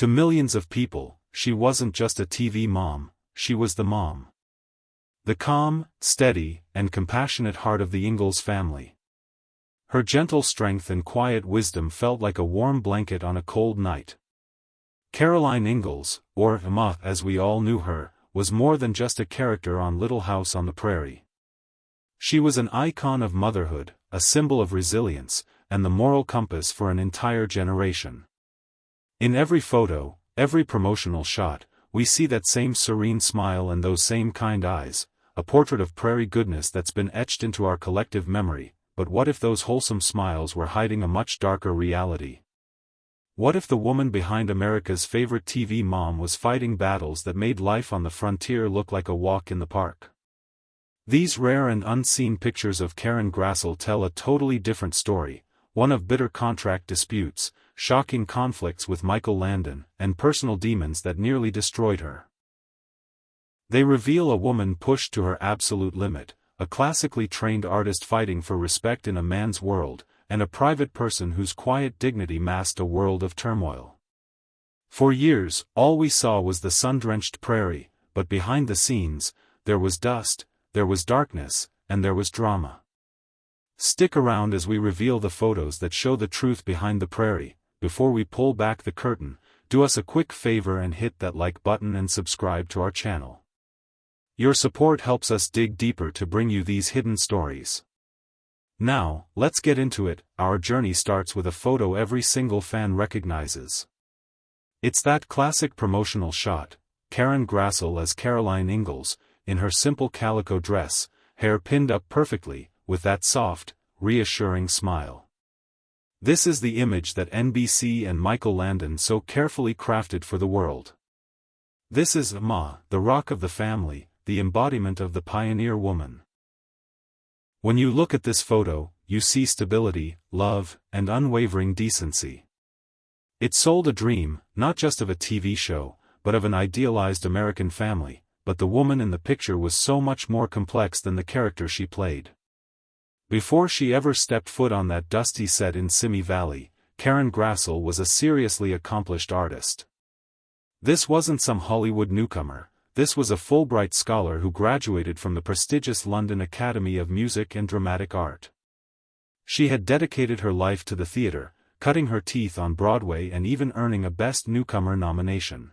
To millions of people, she wasn't just a TV mom, she was the mom. The calm, steady, and compassionate heart of the Ingalls family. Her gentle strength and quiet wisdom felt like a warm blanket on a cold night. Caroline Ingalls, or Ma as we all knew her, was more than just a character on Little House on the Prairie. She was an icon of motherhood, a symbol of resilience, and the moral compass for an entire generation. In every photo, every promotional shot, we see that same serene smile and those same kind eyes, a portrait of prairie goodness that's been etched into our collective memory. But what if those wholesome smiles were hiding a much darker reality? What if the woman behind America's favorite TV mom was fighting battles that made life on the frontier look like a walk in the park? These rare and unseen pictures of Karen Grassle tell a totally different story, one of bitter contract disputes, shocking conflicts with Michael Landon, and personal demons that nearly destroyed her. They reveal a woman pushed to her absolute limit, a classically trained artist fighting for respect in a man's world, and a private person whose quiet dignity masked a world of turmoil. For years, all we saw was the sun-drenched prairie, but behind the scenes, there was dust, there was darkness, and there was drama. Stick around as we reveal the photos that show the truth behind the prairie. Before we pull back the curtain, do us a quick favor and hit that like button and subscribe to our channel. Your support helps us dig deeper to bring you these hidden stories. Now, let's get into it. Our journey starts with a photo every single fan recognizes. It's that classic promotional shot, Karen Grassle as Caroline Ingalls, in her simple calico dress, hair pinned up perfectly, with that soft, reassuring smile. This is the image that NBC and Michael Landon so carefully crafted for the world. This is Ma, the rock of the family, the embodiment of the pioneer woman. When you look at this photo, you see stability, love, and unwavering decency. It sold a dream, not just of a TV show, but of an idealized American family, but the woman in the picture was so much more complex than the character she played. Before she ever stepped foot on that dusty set in Simi Valley, Karen Grassle was a seriously accomplished artist. This wasn't some Hollywood newcomer. This was a Fulbright scholar who graduated from the prestigious London Academy of Music and Dramatic Art. She had dedicated her life to the theater, cutting her teeth on Broadway and even earning a Best Newcomer nomination.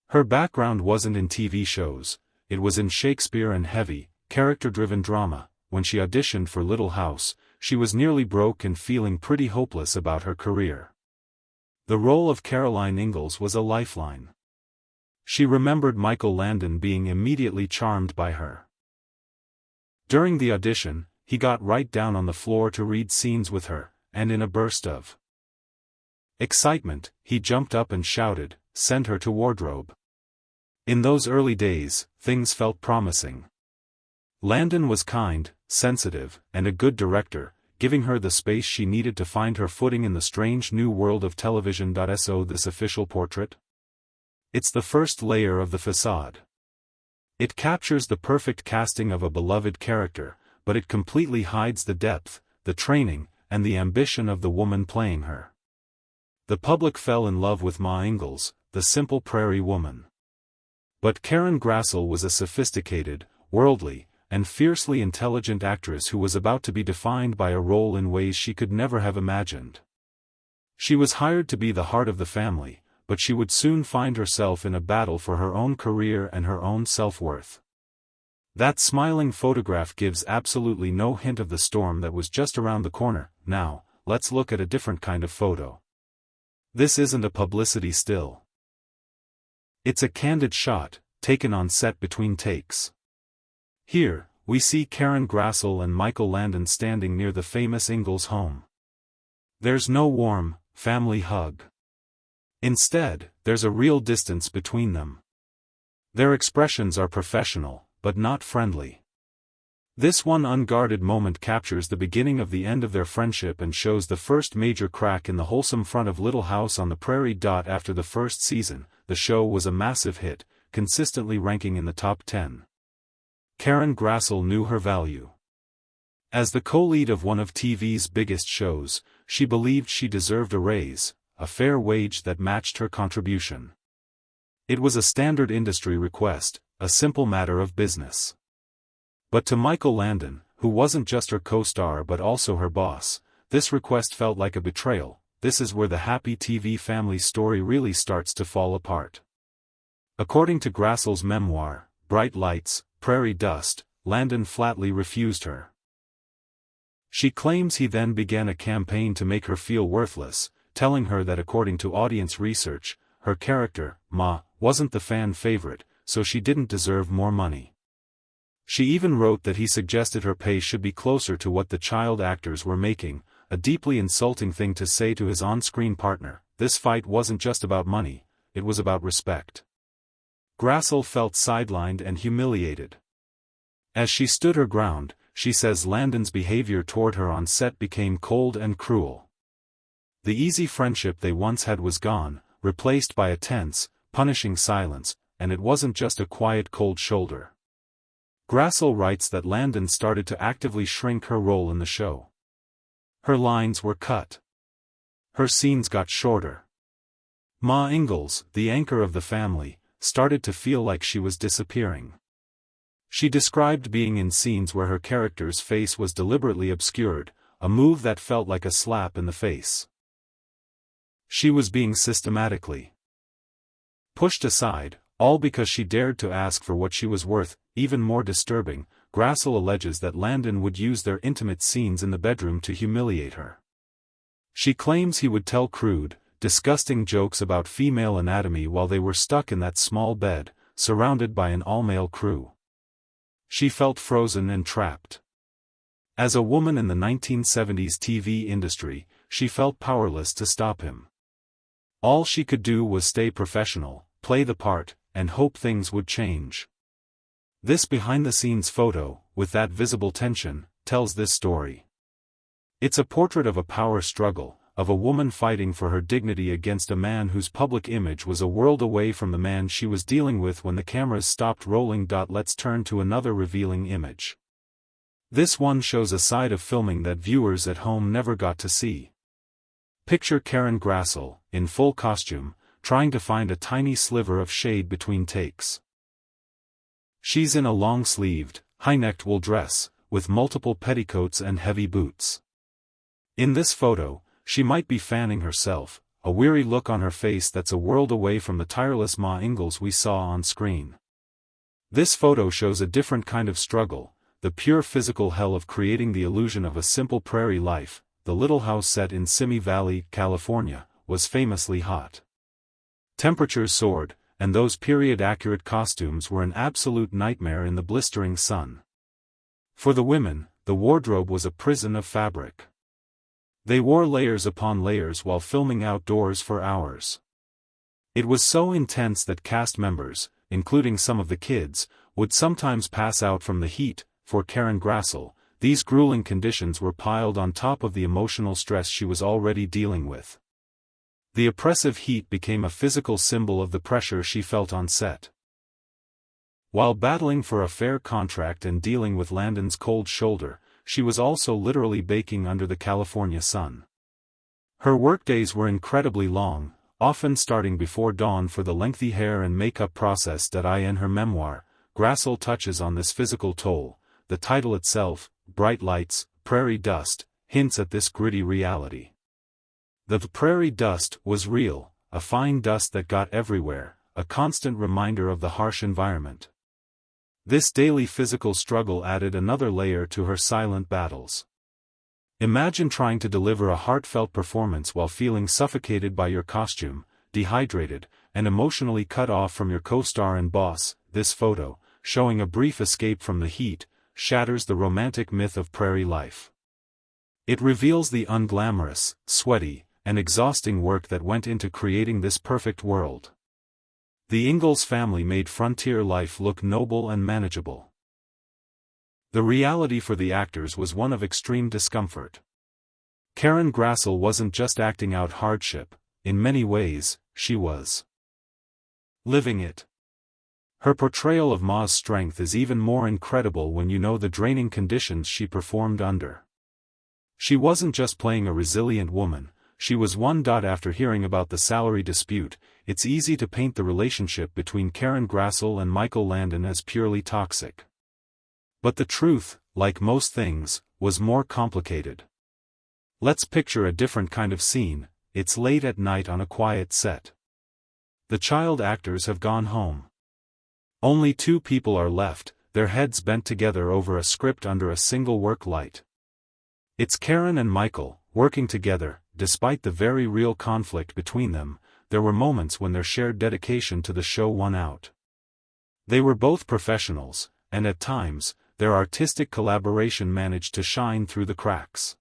Her background wasn't in TV shows, it was in Shakespeare and heavy, character-driven drama. When she auditioned for Little House, she was nearly broke and feeling pretty hopeless about her career. The role of Caroline Ingalls was a lifeline. She remembered Michael Landon being immediately charmed by her. During the audition, he got right down on the floor to read scenes with her, and in a burst of excitement, he jumped up and shouted, "Send her to wardrobe." In those early days, things felt promising. Landon was kind, sensitive, and a good director, giving her the space she needed to find her footing in the strange new world of television. So this official portrait? It's the first layer of the facade. It captures the perfect casting of a beloved character, but it completely hides the depth, the training, and the ambition of the woman playing her. The public fell in love with Ma Ingalls, the simple prairie woman. But Karen Grassle was a sophisticated, worldly, and fiercely intelligent actress who was about to be defined by a role in ways she could never have imagined. She was hired to be the heart of the family, but she would soon find herself in a battle for her own career and her own self-worth. That smiling photograph gives absolutely no hint of the storm that was just around the corner. Now, let's look at a different kind of photo. This isn't a publicity still. It's a candid shot, taken on set between takes. Here, we see Karen Grassle and Michael Landon standing near the famous Ingalls home. There's no warm, family hug. Instead, there's a real distance between them. Their expressions are professional, but not friendly. This one unguarded moment captures the beginning of the end of their friendship and shows the first major crack in the wholesome front of Little House on the Prairie. After the first season, the show was a massive hit, consistently ranking in the top 10. Karen Grassle knew her value. As the co-lead of one of TV's biggest shows, she believed she deserved a raise, a fair wage that matched her contribution. It was a standard industry request, a simple matter of business. But to Michael Landon, who wasn't just her co-star but also her boss, this request felt like a betrayal. This is where the happy TV family story really starts to fall apart. According to Grassle's memoir, Bright Lights, Prairie Dust, Landon flatly refused her. She claims he then began a campaign to make her feel worthless, telling her that according to audience research, her character, Ma, wasn't the fan favorite, so she didn't deserve more money. She even wrote that he suggested her pay should be closer to what the child actors were making, a deeply insulting thing to say to his on-screen partner. This fight wasn't just about money, it was about respect. Grassle felt sidelined and humiliated. As she stood her ground, she says Landon's behavior toward her on set became cold and cruel. The easy friendship they once had was gone, replaced by a tense, punishing silence, and it wasn't just a quiet cold shoulder. Grassle writes that Landon started to actively shrink her role in the show. Her lines were cut. Her scenes got shorter. Ma Ingalls, the anchor of the family, started to feel like she was disappearing. She described being in scenes where her character's face was deliberately obscured, a move that felt like a slap in the face. She was being systematically pushed aside, all because she dared to ask for what she was worth. Even more disturbing, Grassle alleges that Landon would use their intimate scenes in the bedroom to humiliate her. She claims he would tell crude, disgusting jokes about female anatomy while they were stuck in that small bed, surrounded by an all-male crew. She felt frozen and trapped. As a woman in the 1970s TV industry, she felt powerless to stop him. All she could do was stay professional, play the part, and hope things would change. This behind-the-scenes photo, with that visible tension, tells this story. It's a portrait of a power struggle, of a woman fighting for her dignity against a man whose public image was a world away from the man she was dealing with when the cameras stopped rolling. Let's turn to another revealing image. This one shows a side of filming that viewers at home never got to see. Picture Karen Grassle, in full costume, trying to find a tiny sliver of shade between takes. She's in a long-sleeved, high-necked wool dress, with multiple petticoats and heavy boots. In this photo, she might be fanning herself, a weary look on her face that's a world away from the tireless Ma Ingalls we saw on screen. This photo shows a different kind of struggle, the pure physical hell of creating the illusion of a simple prairie life. The little house set in Simi Valley, California, was famously hot. Temperatures soared, and those period-accurate costumes were an absolute nightmare in the blistering sun. For the women, the wardrobe was a prison of fabric. They wore layers upon layers while filming outdoors for hours. It was so intense that cast members, including some of the kids, would sometimes pass out from the heat. For Karen Grassle, these grueling conditions were piled on top of the emotional stress she was already dealing with. The oppressive heat became a physical symbol of the pressure she felt on set. While battling for a fair contract and dealing with Landon's cold shoulder, she was also literally baking under the California sun. Her workdays were incredibly long, often starting before dawn for the lengthy hair and makeup process. In her memoir, Grassle touches on this physical toll. The title itself, Bright Lights, Prairie Dust, hints at this gritty reality. The prairie dust was real, a fine dust that got everywhere, a constant reminder of the harsh environment. This daily physical struggle added another layer to her silent battles. Imagine trying to deliver a heartfelt performance while feeling suffocated by your costume, dehydrated, and emotionally cut off from your co-star and boss. This photo, showing a brief escape from the heat, shatters the romantic myth of prairie life. It reveals the unglamorous, sweaty, and exhausting work that went into creating this perfect world. The Ingalls family made frontier life look noble and manageable. The reality for the actors was one of extreme discomfort. Karen Grassle wasn't just acting out hardship, in many ways, she was living it. Her portrayal of Ma's strength is even more incredible when you know the draining conditions she performed under. She wasn't just playing a resilient woman, she was one. After hearing about the salary dispute, it's easy to paint the relationship between Karen Grassle and Michael Landon as purely toxic. But the truth, like most things, was more complicated. Let's picture a different kind of scene. It's late at night on a quiet set. The child actors have gone home. Only two people are left, their heads bent together over a script under a single work light. It's Karen and Michael, working together. Despite the very real conflict between them, there were moments when their shared dedication to the show won out. They were both professionals, and at times, their artistic collaboration managed to shine through the cracks.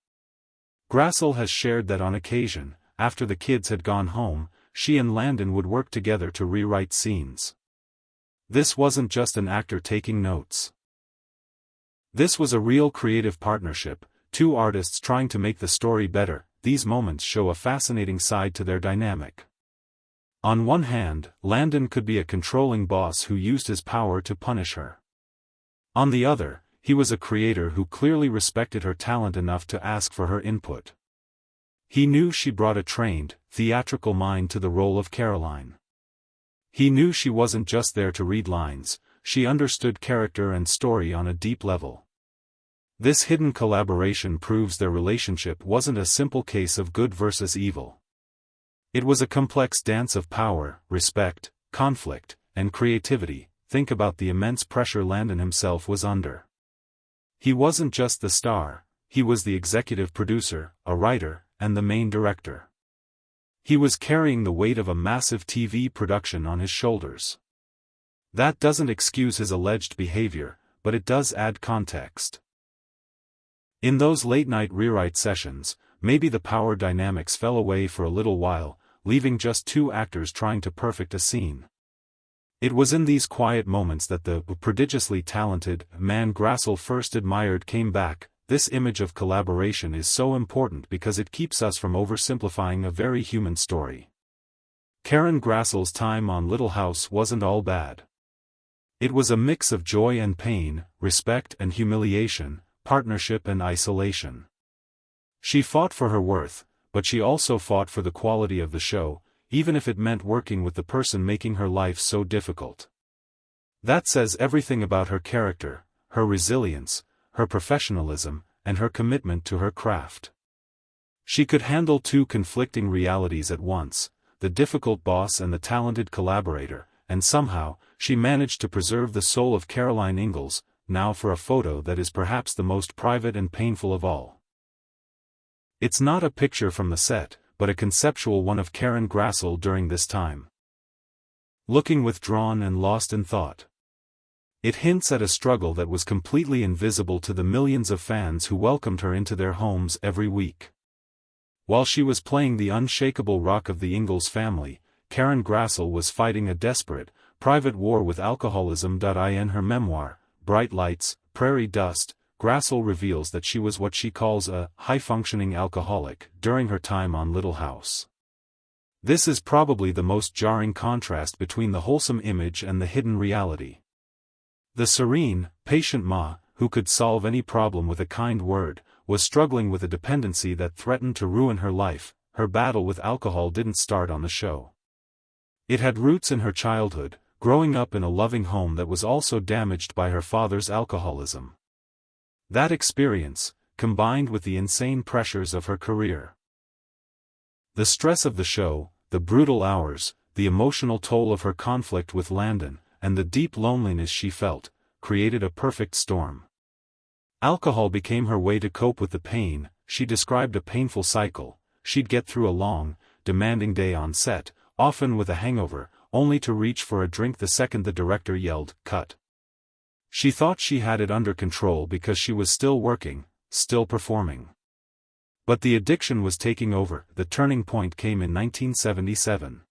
Grassle has shared that on occasion, after the kids had gone home, she and Landon would work together to rewrite scenes. This wasn't just an actor taking notes. This was a real creative partnership, two artists trying to make the story better. These moments show a fascinating side to their dynamic. On one hand, Landon could be a controlling boss who used his power to punish her. On the other, he was a creator who clearly respected her talent enough to ask for her input. He knew she brought a trained, theatrical mind to the role of Caroline. He knew she wasn't just there to read lines, she understood character and story on a deep level. This hidden collaboration proves their relationship wasn't a simple case of good versus evil. It was a complex dance of power, respect, conflict, and creativity. Think about the immense pressure Landon himself was under. He wasn't just the star, he was the executive producer, a writer, and the main director. He was carrying the weight of a massive TV production on his shoulders. That doesn't excuse his alleged behavior, but it does add context. In those late-night rewrite sessions, maybe the power dynamics fell away for a little while, leaving just two actors trying to perfect a scene. It was in these quiet moments that the prodigiously talented man Grassle first admired came back. This image of collaboration is so important because it keeps us from oversimplifying a very human story. Karen Grassle's time on Little House wasn't all bad. It was a mix of joy and pain, respect and humiliation, partnership and isolation. She fought for her worth, but she also fought for the quality of the show, even if it meant working with the person making her life so difficult. That says everything about her character, her resilience, her professionalism, and her commitment to her craft. She could handle two conflicting realities at once, the difficult boss and the talented collaborator, and somehow, she managed to preserve the soul of Caroline Ingalls. Now for a photo that is perhaps the most private and painful of all. It's not a picture from the set, but a conceptual one of Karen Grassle during this time. Looking withdrawn and lost in thought. It hints at a struggle that was completely invisible to the millions of fans who welcomed her into their homes every week. While she was playing the unshakable rock of the Ingalls family, Karen Grassle was fighting a desperate, private war with alcoholism. In her memoir, Bright Lights, Prairie Dust, Grassle reveals that she was what she calls a high-functioning alcoholic during her time on Little House. This is probably the most jarring contrast between the wholesome image and the hidden reality. The serene, patient Ma, who could solve any problem with a kind word, was struggling with a dependency that threatened to ruin her life. Her battle with alcohol didn't start on the show. It had roots in her childhood, growing up in a loving home that was also damaged by her father's alcoholism. That experience, combined with the insane pressures of her career. The stress of the show, the brutal hours, the emotional toll of her conflict with Landon, and the deep loneliness she felt, created a perfect storm. Alcohol became her way to cope with the pain. She described a painful cycle. She'd get through a long, demanding day on set, often with a hangover, only to reach for a drink the second the director yelled, "Cut." She thought she had it under control because she was still working, still performing. But the addiction was taking over. The turning point came in 1977.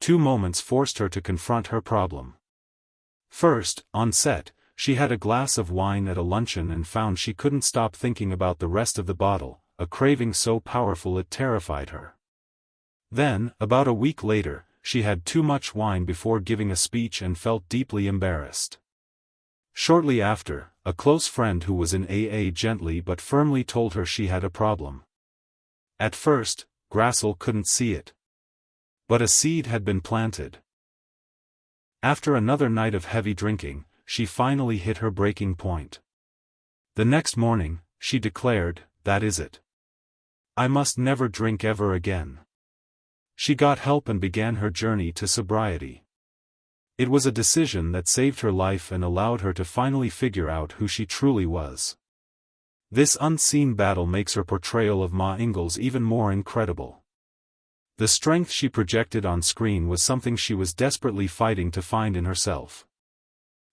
Two moments forced her to confront her problem. First, on set, she had a glass of wine at a luncheon and found she couldn't stop thinking about the rest of the bottle, a craving so powerful it terrified her. Then, about a week later, she had too much wine before giving a speech and felt deeply embarrassed. Shortly after, a close friend who was in AA gently but firmly told her she had a problem. At first, Grassle couldn't see it. But a seed had been planted. After another night of heavy drinking, she finally hit her breaking point. The next morning, she declared, "That is it. I must never drink ever again." She got help and began her journey to sobriety. It was a decision that saved her life and allowed her to finally figure out who she truly was. This unseen battle makes her portrayal of Ma Ingalls even more incredible. The strength she projected on screen was something she was desperately fighting to find in herself.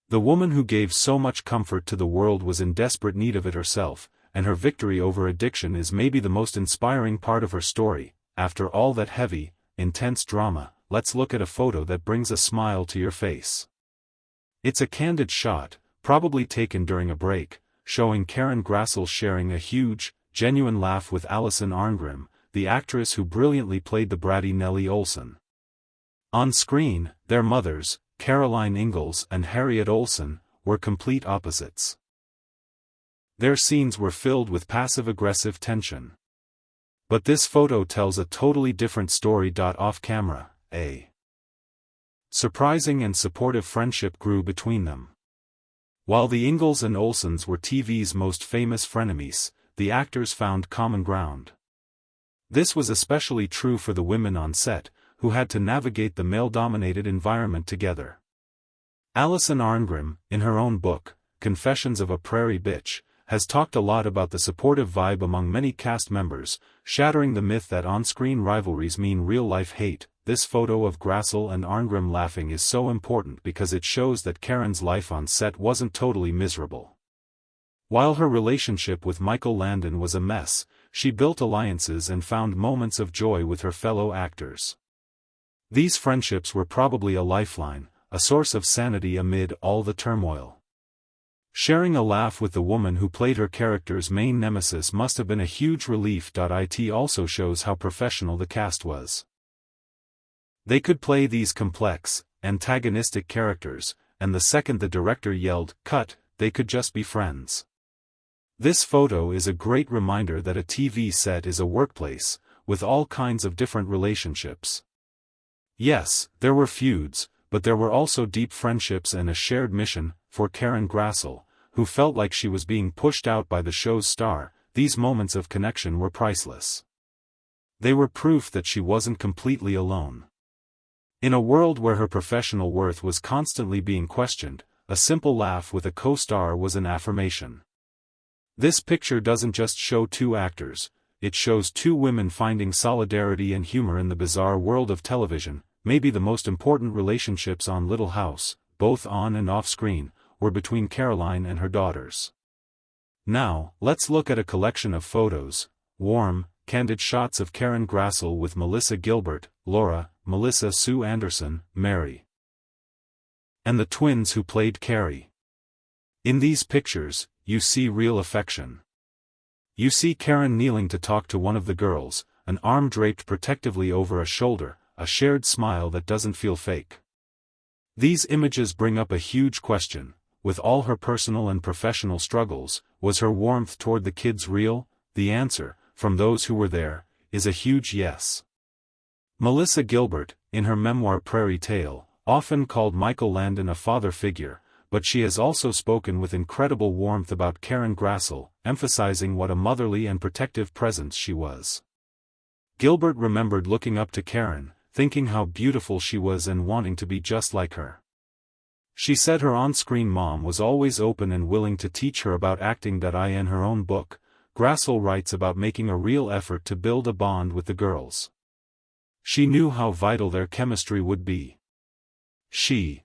The woman who gave so much comfort to the world was in desperate need of it herself, and her victory over addiction is maybe the most inspiring part of her story. After all that heavy, intense drama, let's look at a photo that brings a smile to your face. It's a candid shot, probably taken during a break, showing Karen Grassle sharing a huge, genuine laugh with Alison Arngrim, the actress who brilliantly played the bratty Nellie Olson. On screen, their mothers, Caroline Ingalls and Harriet Olson, were complete opposites. Their scenes were filled with passive-aggressive tension. But this photo tells a totally different story. Off camera, a surprising and supportive friendship grew between them. While the Ingalls and Olsons were TV's most famous frenemies, the actors found common ground. This was especially true for the women on set, who had to navigate the male-dominated environment together. Alison Arngrim, in her own book, Confessions of a Prairie Bitch, has talked a lot about the supportive vibe among many cast members, shattering the myth that on-screen rivalries mean real-life hate. This photo of Grassle and Arngrim laughing is so important because it shows that Karen's life on set wasn't totally miserable. While her relationship with Michael Landon was a mess, she built alliances and found moments of joy with her fellow actors. These friendships were probably a lifeline, a source of sanity amid all the turmoil. Sharing a laugh with the woman who played her character's main nemesis must have been a huge relief. It also shows how professional the cast was. They could play these complex, antagonistic characters, and the second the director yelled, "Cut," they could just be friends. This photo is a great reminder that a TV set is a workplace, with all kinds of different relationships. Yes, there were feuds, but there were also deep friendships and a shared mission. For Karen Grassle, who felt like she was being pushed out by the show's star, these moments of connection were priceless. They were proof that she wasn't completely alone. In a world where her professional worth was constantly being questioned, a simple laugh with a co-star was an affirmation. This picture doesn't just show two actors, it shows two women finding solidarity and humor in the bizarre world of television. Maybe the most important relationships on Little House, both on and off screen, were between Caroline and her daughters. Now, let's look at a collection of photos, warm, candid shots of Karen Grassle with Melissa Gilbert, Laura, Melissa Sue Anderson, Mary, and the twins who played Carrie. In these pictures, you see real affection. You see Karen kneeling to talk to one of the girls, an arm draped protectively over a shoulder, a shared smile that doesn't feel fake. These images bring up a huge question. With all her personal and professional struggles, was her warmth toward the kids real? The answer, from those who were there, is a huge yes. Melissa Gilbert, in her memoir Prairie Tale, often called Michael Landon a father figure, but she has also spoken with incredible warmth about Karen Grassle, emphasizing what a motherly and protective presence she was. Gilbert remembered looking up to Karen, thinking how beautiful she was and wanting to be just like her. She said her on-screen mom was always open and willing to teach her about acting. In her own book, Grassle writes about making a real effort to build a bond with the girls. She knew how vital their chemistry would be. She